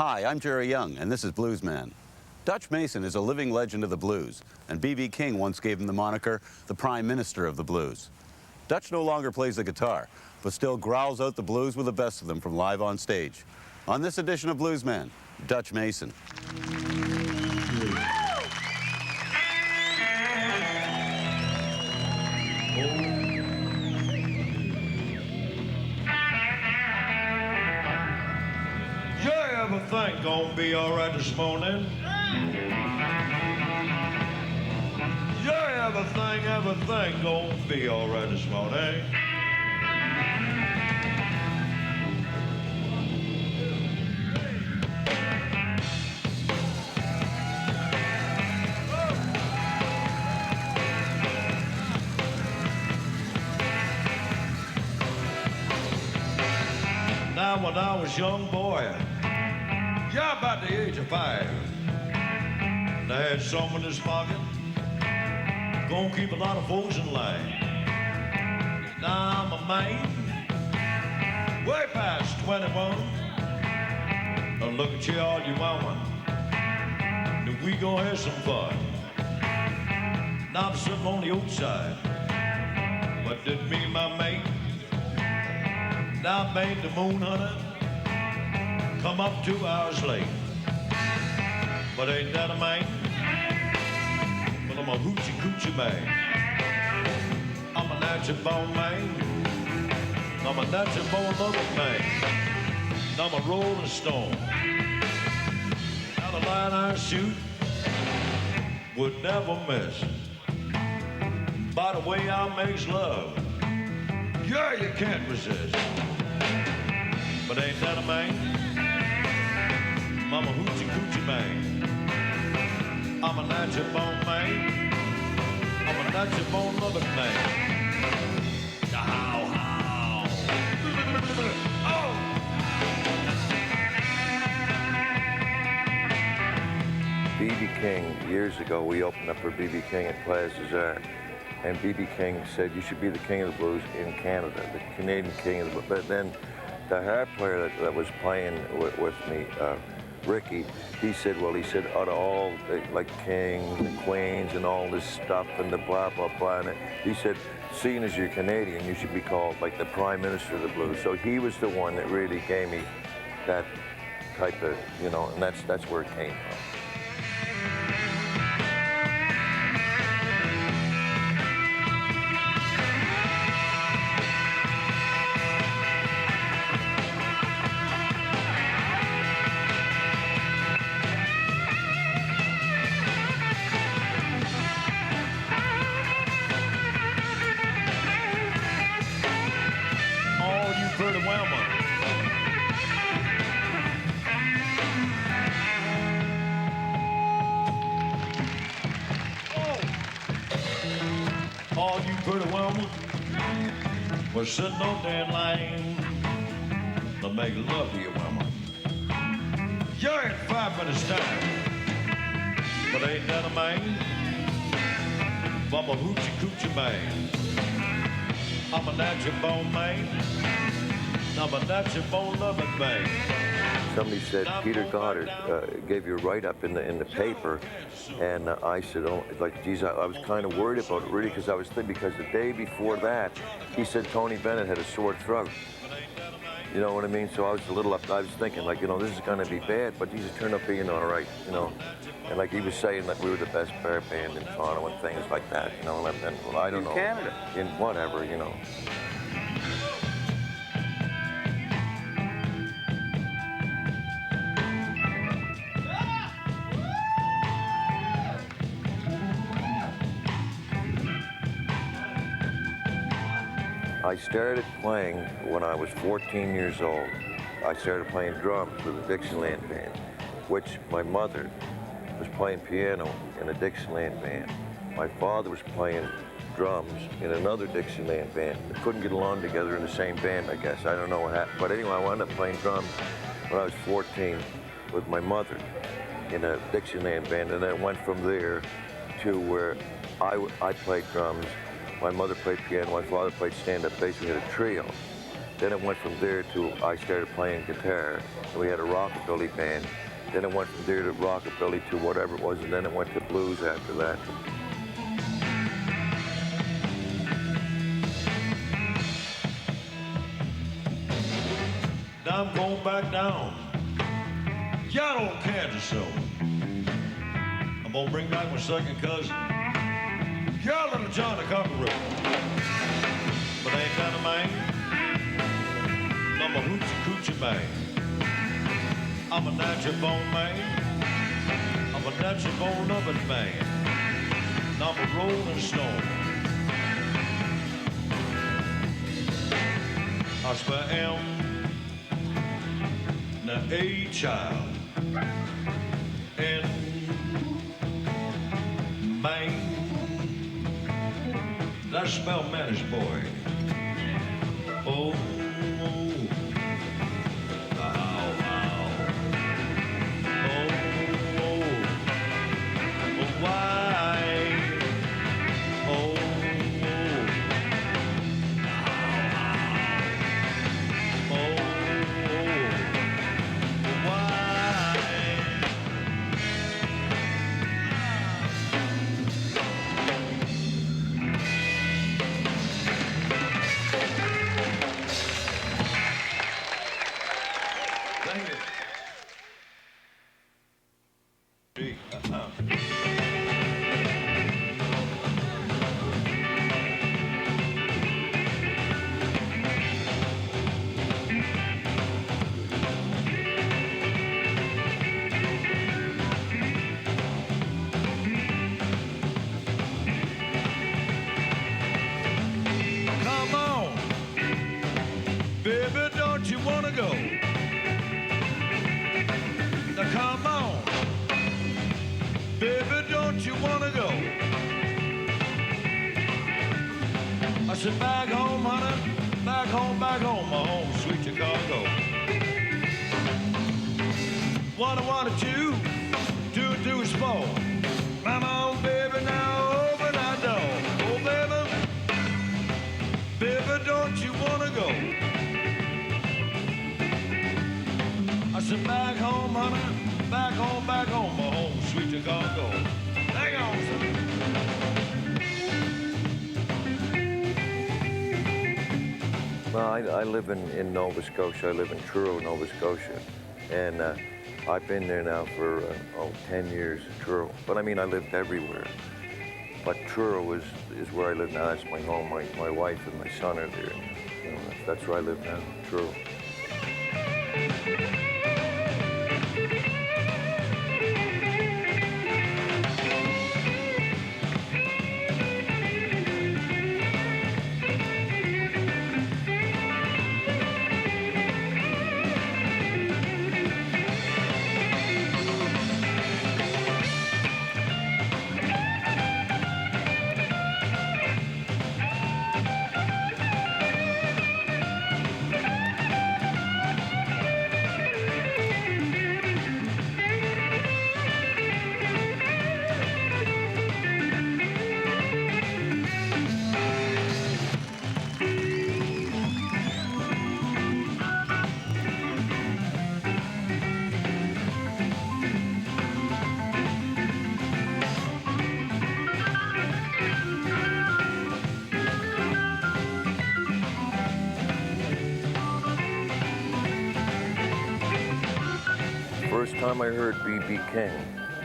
Hi, I'm Jerry Young, and this is Bluesman. Dutch Mason is a living legend of the blues, and B.B. King once gave him the moniker, the Prime Minister of the Blues. Dutch no longer plays the guitar, but still growls out the blues with the best of them from live on stage. On this edition of Bluesman, Dutch Mason. Everything gonna be all right this morning. Yeah, everything gonna be all right this morning. Now when I was a young boy, yeah, about the age of 5. And I had some in his pocket, gonna keep a lot of folks in line. Now I'm a man, way past 21. Now look at you, all you women, and we gonna have some fun. Now I'm sitting on the outside, but didn't mean my mate. Now I made the moon hunter come up 2 hours late. But ain't that a man? Well, I'm a hoochie coochie man. I'm a natural born man. I'm a natural born loving man. I'm a rolling stone. Now the line I shoot would never miss. By the way I makes love, yeah, you can't resist. But ain't that a man? I'm a hoochie coochie man. I'm a natural born man. I'm a natural born loving man. How? Oh! B.B. King, years ago, we opened up for B.B. King at Plaza, and B.B. King said, you should be the king of the blues in Canada, the Canadian king of the blues. But then the harp player that was playing with me, Ricky, he said, out of all, like kings and queens and all this stuff and the blah, blah, blah, and he said, seeing as you're Canadian, you should be called like the Prime Minister of the Blues. So he was the one that really gave me that type of, and that's where it came from. All you pretty women was sitting on that line to make love to you, woman. You're in 5 minutes time, but ain't that a man? I'm a hoochie coochie man. I'm a natural born man. I'm a natural born loving man. Somebody said Peter Goddard gave you a write-up in the paper, and I said, oh, geez, I was kind of worried about it, really, because I was thinking, because the day before that, he said Tony Bennett had a sore throat. You know what I mean? So I was a little up. I was thinking, this is going to be bad, but Jesus turned up being all right, And like he was saying that we were the best bear band in Toronto and things like that, and well, I don't know. In Canada. In whatever, I started playing when I was 14 years old. I started playing drums with a Dixieland band, which my mother was playing piano in a Dixieland band. My father was playing drums in another Dixieland band. They couldn't get along together in the same band, I guess. I don't know what happened. But anyway, I wound up playing drums when I was 14 with my mother in a Dixieland band, and then went from there to where I played drums. My mother played piano, my father played stand-up bass. We had a trio. Then it went from there to I started playing guitar, and we had a rockabilly band. Then it went from there to rockabilly to whatever it was, and then it went to blues after that. Now I'm going back down. Y'all don't Kansas, so I'm gonna bring back my second cousin. Y'all little John the Conqueror. But I ain't kind of man. I'm a hoochie coochie man. I'm a natural born man. I'm a natural born loving man. I'm a rolling stone. I spell M, the A child, and man. That spell man's boy. Oh. Back home, honey, back home, my home, sweet Chicago. What I wanted to do is fall. Come on, baby, now open that door. Oh, baby, don't you wanna go? I said, back home, honey, back home, my home, sweet Chicago. Hang on, son. Well, I live in Nova Scotia. I live in Truro, Nova Scotia. And I've been there now for, 10 years, Truro. But I mean, I lived everywhere. But Truro is where I live now. That's my home. My wife and my son are there. You know, that's where I live now, Truro. First time I heard B.B. King,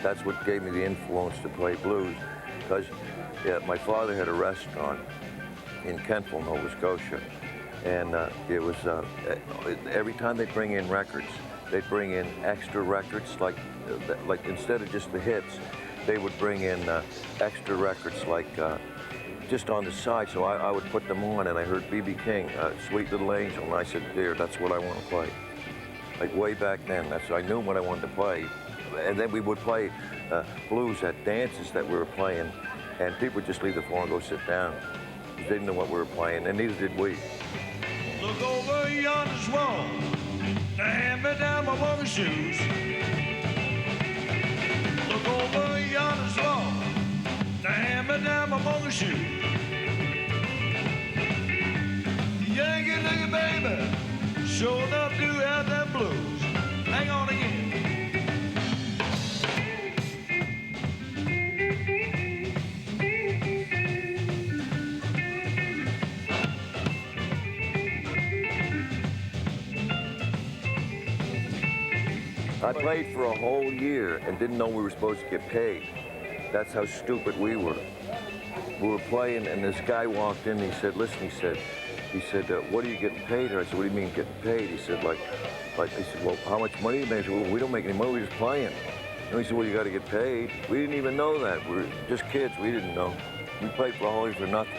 that's what gave me the influence to play blues. Because my father had a restaurant in Kentville, Nova Scotia. And it was, every time they bring in records, they'd bring in extra records, like instead of just the hits, they would bring in extra records like just on the side. So I would put them on, and I heard B.B. King, Sweet Little Angel, and I said, there, that's what I want to play. Like way back then, I knew what I wanted to play. And then we would play blues at dances that we were playing, and people would just leave the floor and go sit down. They didn't know what we were playing, and neither did we. Look over yonder wall, now hand me down my walking shoes. Look over yonder wall, now hand me down my walking shoes. Yankee, nigga, baby. sure enough do have that blues. Hang on again. I played for a whole year and didn't know we were supposed to get paid. That's how stupid we were. We were playing, and this guy walked in, and he said, listen, he said, what are you getting paid? And I said, what do you mean getting paid? He said, I said, well, how much money do you make? I said, well, we don't make any money, we're just playing. And he said, well, you got to get paid. We didn't even know that. We were just kids, we didn't know. We played for a whole year for nothing.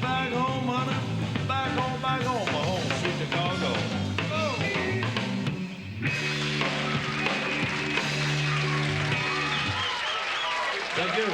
Back home, honey, back home, my home, sweet Chicago. Oh. Thank you.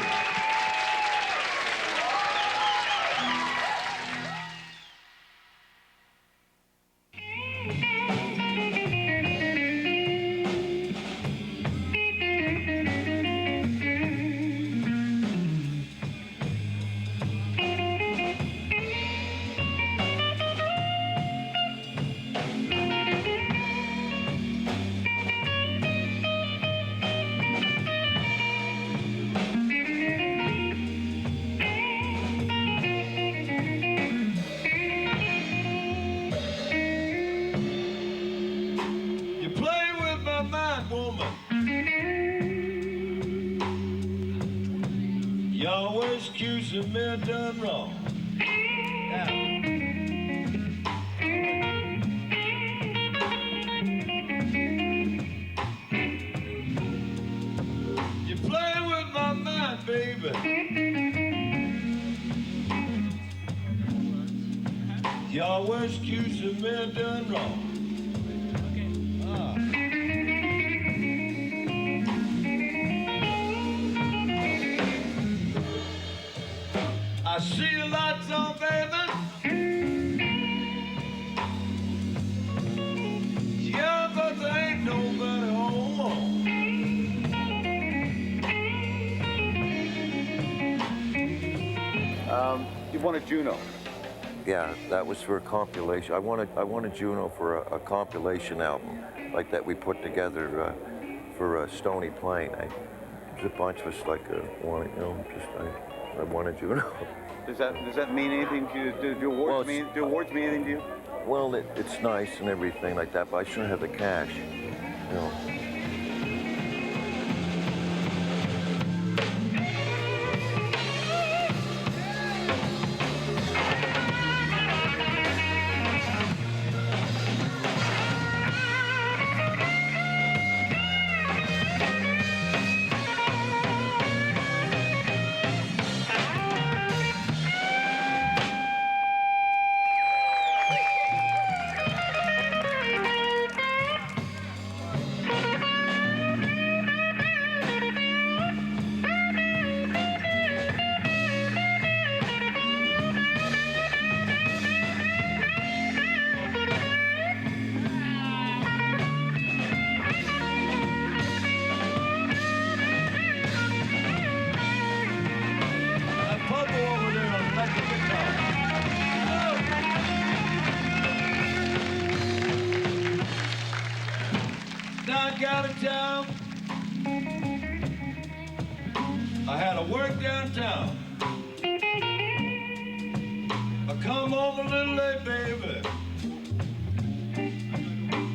You always accusing me of done wrong. Now. You play with my mind, baby. You always accusing me of done wrong. I see the lights on, baby. Yeah, but there ain't nobody home. You wanted Juno. Yeah, that was for a compilation. I wanted Juno for a compilation album like that we put together for Stony Plain. There's a bunch of us like I wanted Juno. Does that mean anything to you? Do awards mean anything to you? Well, it's nice and everything like that, but I shouldn't have the cash, you know. back out of town. I had to work downtown. I come home a little late, baby.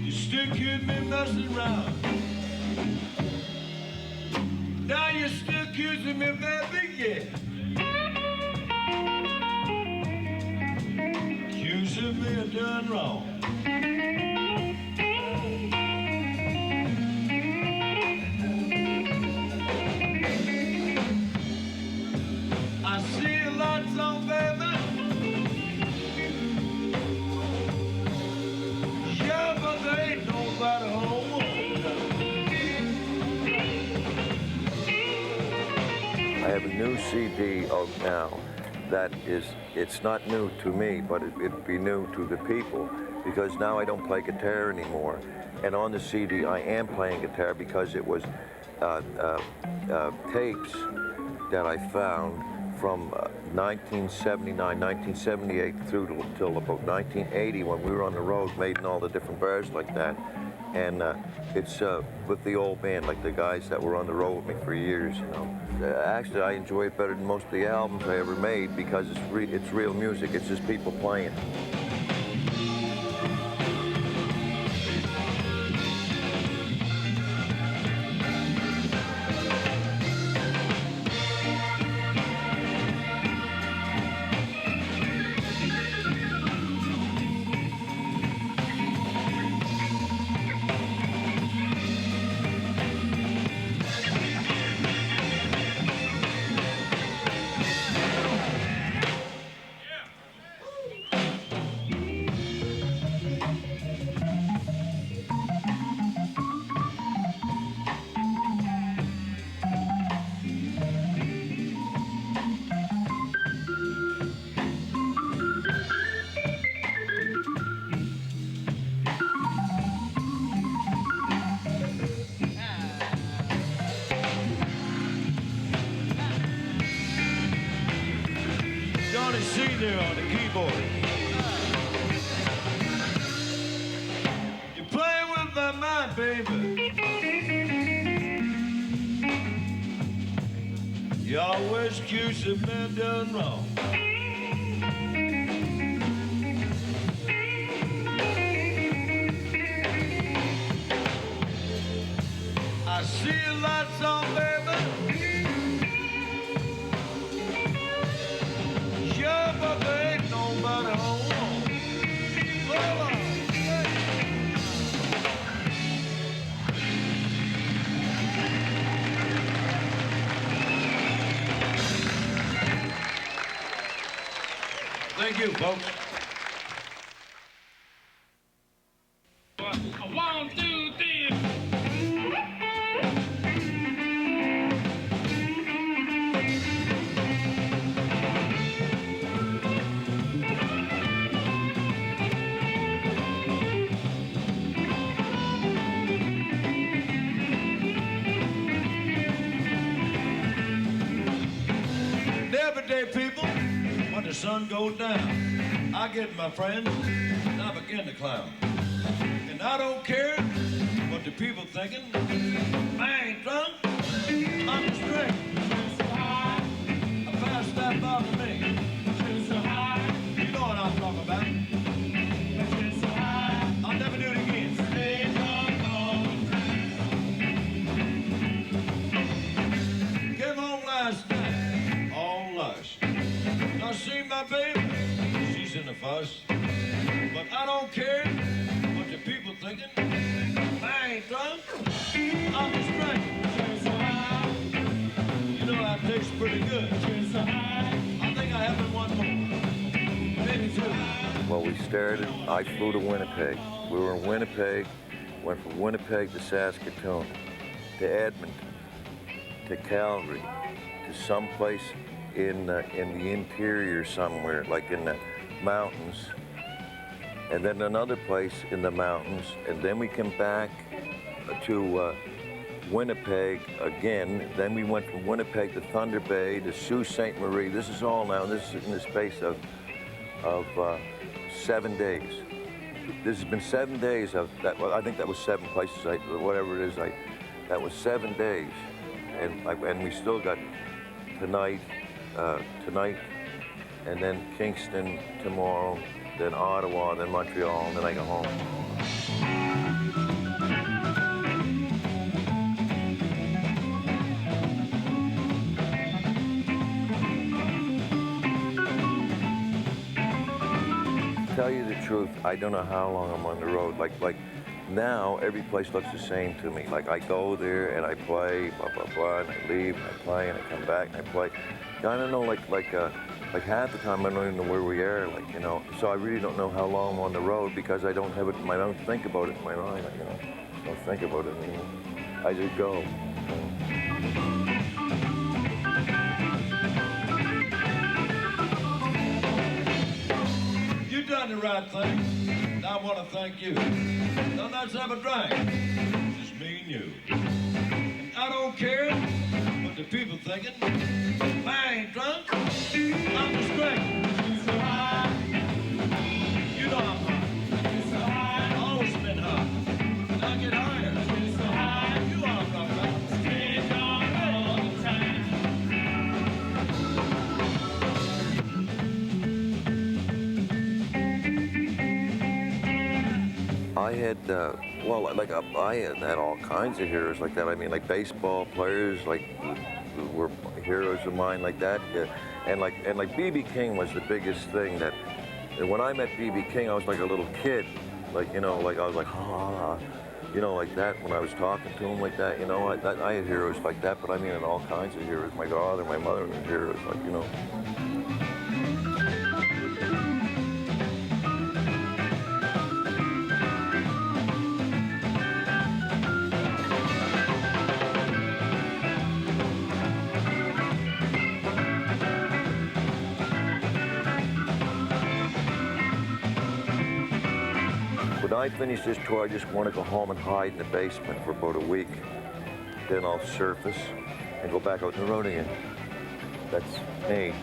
You still accuse me messing around. Now you're still accusing me of that big, yeah. Accusing me of doing wrong. I see a lights on, baby. Yeah, but there ain't nobody home. I have a new CD out now that is, it's not new to me, but it'd be new to the people, because now I don't play guitar anymore. And on the CD, I am playing guitar because it was tapes that I found from 1979, 1978 through till about 1980 when we were on the road making all the different bars like that. And it's with the old band, like the guys that were on the road with me for years, you know. Actually, I enjoy it better than most of the albums I ever made because it's real music. It's just people playing. C there on the keyboard. You're playing with my mind, baby. You always accuse the man done wrong. I see your lights on, baby. Yeah, but there ain't nobody home. Hold on. Thank you, folks. 1, 2, 3. Every day, people, when the sun goes down, I get my friends and I begin to clown. And I don't care what the people thinking. I ain't drunk, I'm just drinking. I passed that bar to me. You know what I'm talking about. I'll never do it again. Came home last night, all lush. I see my baby, she's in the fuss. But I don't care what the people thinking. I ain't drunk, I'm just drinking. You know that tastes pretty good. I think I have it one more. Maybe two. Well, we started, I flew to Winnipeg. We were in Winnipeg, went from Winnipeg to Saskatoon, to Edmonton, to Calgary, to someplace in the interior somewhere, like in the mountains, and then another place in the mountains, and then we came back to Winnipeg again. Then we went from Winnipeg to Thunder Bay to Sault Ste. Marie. This is all now, this is in the space of 7 days. this has been 7 days of that. Well, I think that was 7 places. Whatever it is, that was 7 days, and we still got tonight, and then Kingston tomorrow, then Ottawa, then Montreal, and then I go home. Tell you the truth, I don't know how long I'm on the road. Like now, every place looks the same to me. Like I go there and I play, blah blah blah, and I leave and I play and I come back and I play. I don't know, like half the time I don't even know where we are. Like, you know, so I really don't know how long I'm on the road because I don't have it. I don't think about it in my mind. You know, I don't think about it anymore. I just go. You done the right thing, and I want to thank you. Now let's have a drink, just me and you. And I don't care what the people thinking. I ain't drunk, I'm just drinking. So high, you know I'm hot. So high, always been hot. And I get higher. So high, you know I'm rock about. Stay on all the time. I had, well, like I had all kinds of heroes like that. I mean, like baseball players, like who were heroes of mine, like that. And like B.B. King was the biggest thing. That when I met B.B. King, I was like a little kid, like, you know, like I was like, ah, you know, like that. When I was talking to him like that, you know, I had heroes like that. But I mean, and all kinds of heroes. My father, my mother were heroes, like, you know. When I finish this tour, I just want to go home and hide in the basement for about a week. Then I'll surface and go back out on the road again. That's me.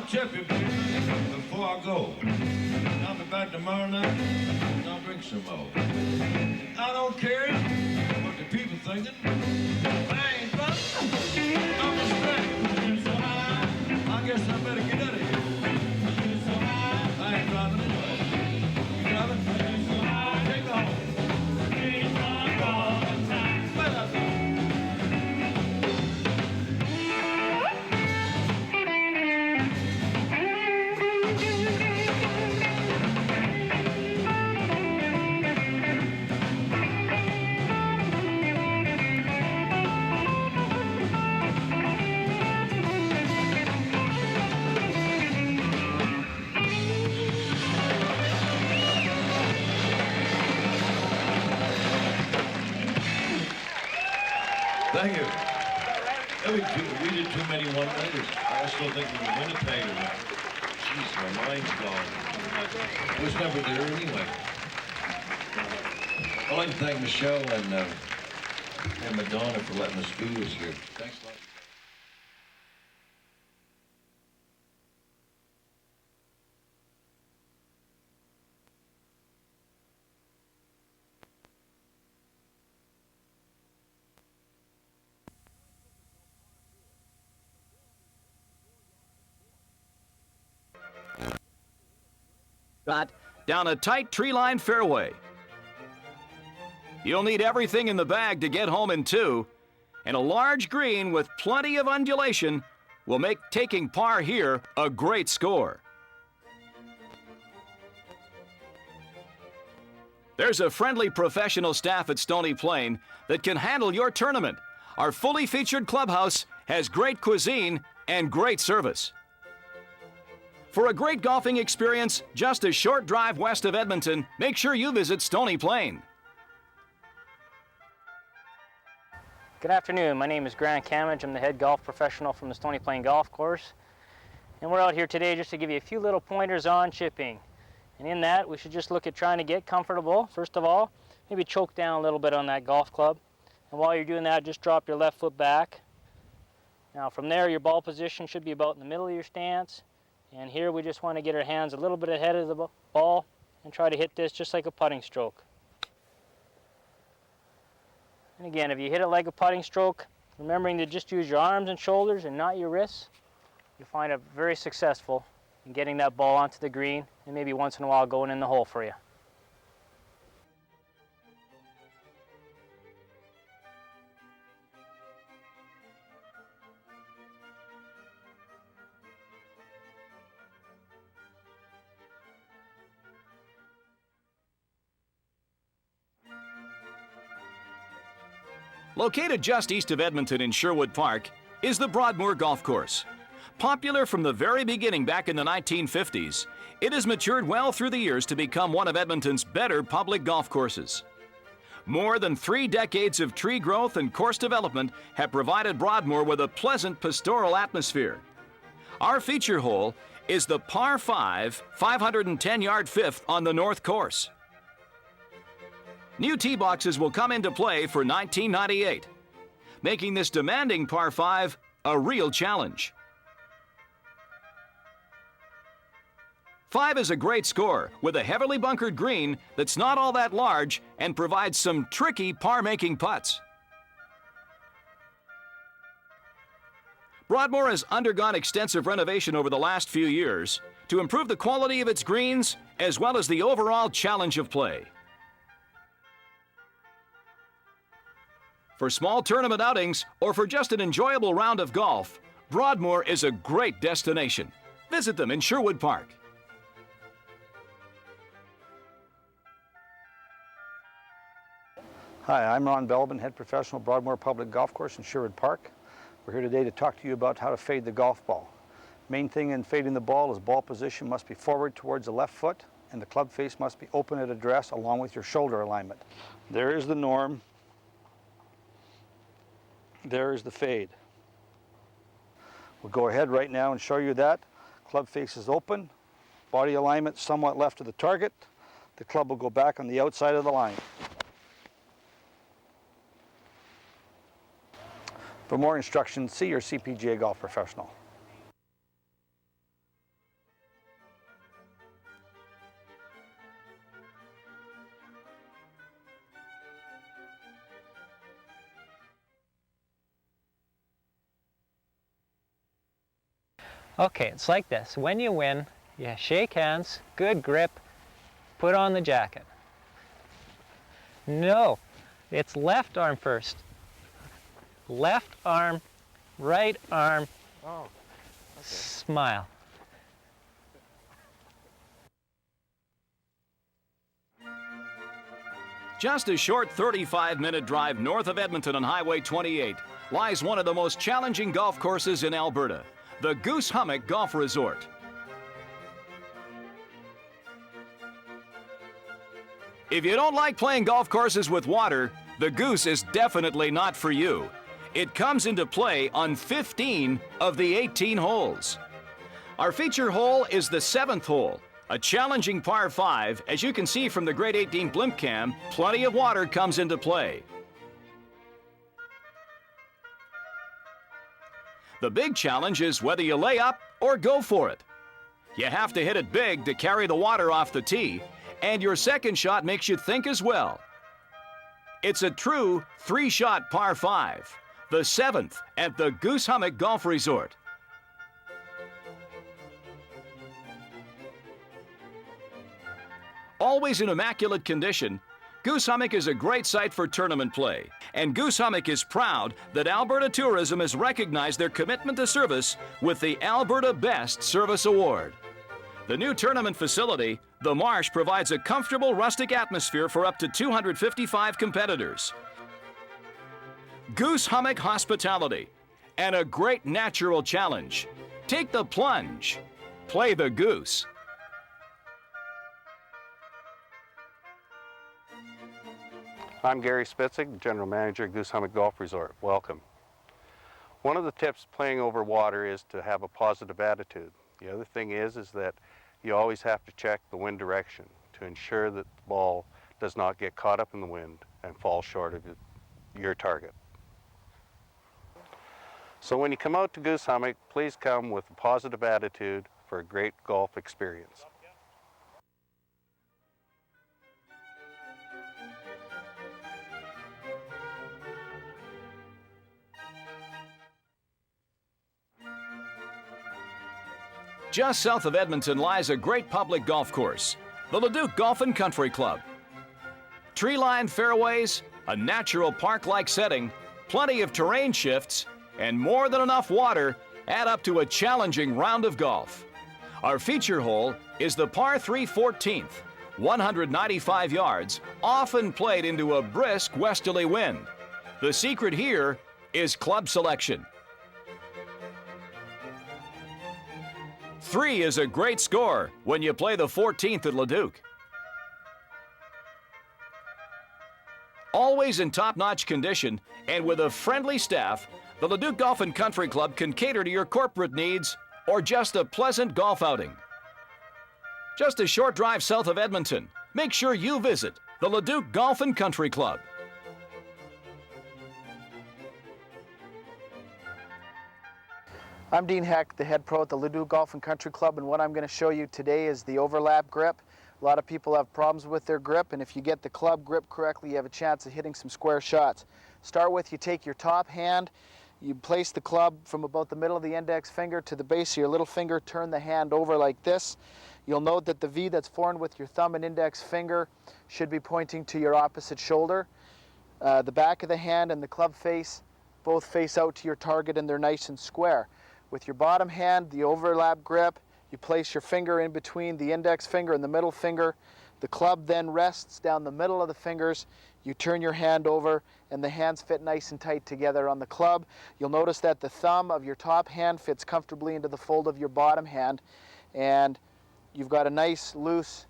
Tip you before I go. I'll be back tomorrow night and I'll drink some more. I don't care what the people thinking. I ain't drunk. I'm just drinking. So high, I guess I better get out of here. So high, I ain't driving anyway. You driving? So high, take me home. Thank you. We did too many one-nighters. I still think we were Winnipeg. Jeez, my mind's gone. It was never there anyway. I'd like to thank Michelle and Madonna for letting us do this here. Thanks a lot. Down a tight tree-lined fairway. You'll need everything in the bag to get home in 2, and a large green with plenty of undulation will make taking par here a great score. There's a friendly professional staff at Stony Plain that can handle your tournament. Our fully featured clubhouse has great cuisine and great service. For a great golfing experience just a short drive west of Edmonton, make sure you visit Stony Plain. Good afternoon. My name is Grant Camage. I'm the head golf professional from the Stony Plain Golf Course. And we're out here today just to give you a few little pointers on chipping. And in that, we should just look at trying to get comfortable. First of all, maybe choke down a little bit on that golf club. And while you're doing that, just drop your left foot back. Now from there, your ball position should be about in the middle of your stance. And here we just want to get our hands a little bit ahead of the ball and try to hit this just like a putting stroke. And again, if you hit it like a putting stroke, remembering to just use your arms and shoulders and not your wrists, you'll find it very successful in getting that ball onto the green and maybe once in a while going in the hole for you. Located just east of Edmonton in Sherwood Park is the Broadmoor Golf Course. Popular from the very beginning back in the 1950s, it has matured well through the years to become one of Edmonton's better public golf courses. More than 3 decades of tree growth and course development have provided Broadmoor with a pleasant pastoral atmosphere. Our feature hole is the par 5, 510-yard fifth on the north course. New tee boxes will come into play for 1998, making this demanding par 5 a real challenge. 5 is a great score with a heavily bunkered green that's not all that large and provides some tricky par-making putts. Broadmoor has undergone extensive renovation over the last few years to improve the quality of its greens as well as the overall challenge of play. For small tournament outings or for just an enjoyable round of golf, Broadmoor is a great destination. Visit them in Sherwood Park. Hi, I'm Ron Belbin, head professional Broadmoor Public Golf Course in Sherwood Park. We're here today to talk to you about how to fade the golf ball. Main thing in fading the ball is ball position must be forward towards the left foot and the club face must be open at address along with your shoulder alignment. There is the norm. There is the fade. We'll go ahead right now and show you that. Club face is open, body alignment somewhat left of the target. The club will go back on the outside of the line. For more instruction, see your CPGA golf professional. Okay, it's like this. When you win, you shake hands, good grip, put on the jacket. No, it's left arm first. Left arm, right arm, smile. Just a short 35-minute drive north of Edmonton on Highway 28 lies one of the most challenging golf courses in Alberta, the Goose Hummock Golf Resort. If you don't like playing golf courses with water, the Goose is definitely not for you. It comes into play on 15 of the 18 holes. Our feature hole is the 7th hole, a challenging par 5. As you can see from the Grade 18 blimp cam, plenty of water comes into play. The big challenge is whether you lay up or go for it. You have to hit it big to carry the water off the tee, and your second shot makes you think as well. It's a true 3-shot par 5, the 7th at the Goose Hummock Golf Resort. Always in immaculate condition, Goose Hummock is a great site for tournament play, and Goose Hummock is proud that Alberta Tourism has recognized their commitment to service with the Alberta Best Service Award. The new tournament facility, The Marsh, provides a comfortable rustic atmosphere for up to 255 competitors. Goose Hummock hospitality and a great natural challenge. Take the plunge. Play the goose. I'm Gary Spitzig, General Manager at Goose Hummock Golf Resort. Welcome. One of the tips playing over water is to have a positive attitude. The other thing is that you always have to check the wind direction to ensure that the ball does not get caught up in the wind and fall short of your target. So when you come out to Goose Hummock, please come with a positive attitude for a great golf experience. Just south of Edmonton lies a great public golf course, the Leduc Golf and Country Club. Tree-lined fairways, a natural park-like setting, plenty of terrain shifts, and more than enough water add up to a challenging round of golf. Our feature hole is the par 3 14th, 195 yards, often played into a brisk westerly wind. The secret here is club selection. 3 is a great score when you play the 14th at Leduc. Always in top-notch condition and with a friendly staff, the Leduc Golf and Country Club can cater to your corporate needs or just a pleasant golf outing. Just a short drive south of Edmonton, make sure you visit the Leduc Golf and Country Club. I'm Dean Heck, the head pro at the Leduc Golf and Country Club, and what I'm going to show you today is the overlap grip. A lot of people have problems with their grip, and if you get the club grip correctly, you have a chance of hitting some square shots. Start with, you take your top hand, you place the club from about the middle of the index finger to the base of your little finger, turn the hand over like this. You'll note that the V that's formed with your thumb and index finger should be pointing to your opposite shoulder. The back of the hand and the club face both face out to your target, and they're nice and square. With your bottom hand, the overlap grip, you place your finger in between the index finger and the middle finger. The club then rests down the middle of the fingers. You turn your hand over and the hands fit nice and tight together on the club. You'll notice that the thumb of your top hand fits comfortably into the fold of your bottom hand, and you've got a nice loose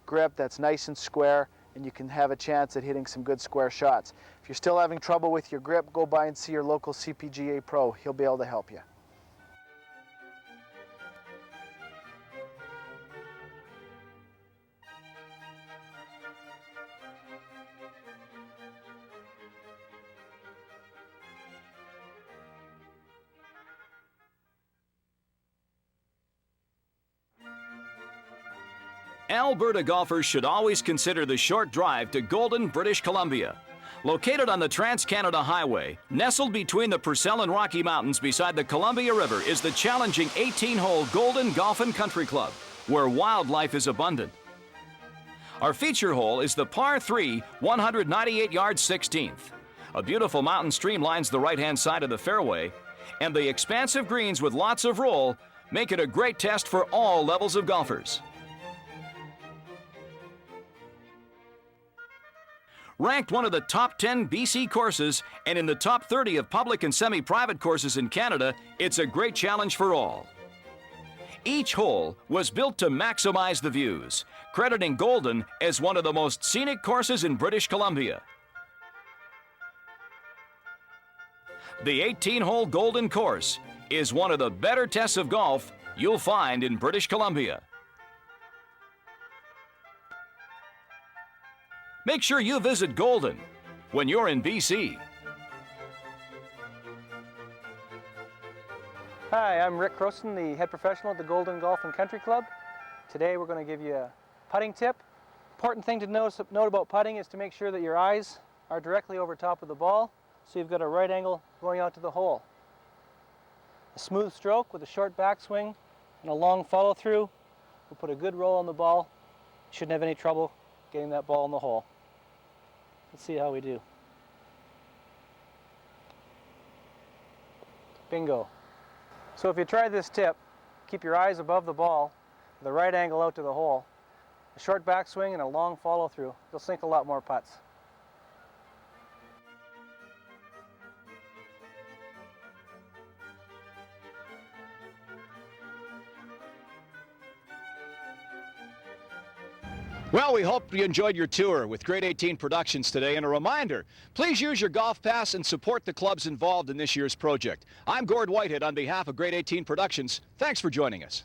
grip that's nice and square, and you can have a chance at hitting some good square shots. If you're still having trouble with your grip, go by and see your local CPGA pro. He'll be able to help you. Alberta golfers should always consider the short drive to Golden, British Columbia. Located on the Trans-Canada Highway, nestled between the Purcell and Rocky Mountains beside the Columbia River is the challenging 18-hole Golden Golf and Country Club, where wildlife is abundant. Our feature hole is the par 3, 198-yard 16th. A beautiful mountain stream lines the right-hand side of the fairway, and the expansive greens with lots of roll make it a great test for all levels of golfers. Ranked one of the top 10 BC courses and in the top 30 of public and semi-private courses in Canada, it's a great challenge for all. Each hole was built to maximize the views, crediting Golden as one of the most scenic courses in British Columbia. The 18-hole Golden course is one of the better tests of golf you'll find in British Columbia. Make sure you visit Golden when you're in BC. Hi, I'm Rick Croson, the head professional at the Golden Golf and Country Club. Today we're going to give you a putting tip. Important thing to note about putting is to make sure that your eyes are directly over top of the ball, so you've got a right angle going out to the hole. A smooth stroke with a short backswing and a long follow through will put a good roll on the ball. You shouldn't have any trouble getting that ball in the hole. Let's see how we do. Bingo. So if you try this tip, keep your eyes above the ball, the right angle out to the hole, a short backswing and a long follow through. You'll sink a lot more putts. Well, we hope you enjoyed your tour with Grade 18 Productions today. And a reminder, please use your golf pass and support the clubs involved in this year's project. I'm Gord Whitehead on behalf of Grade 18 Productions. Thanks for joining us.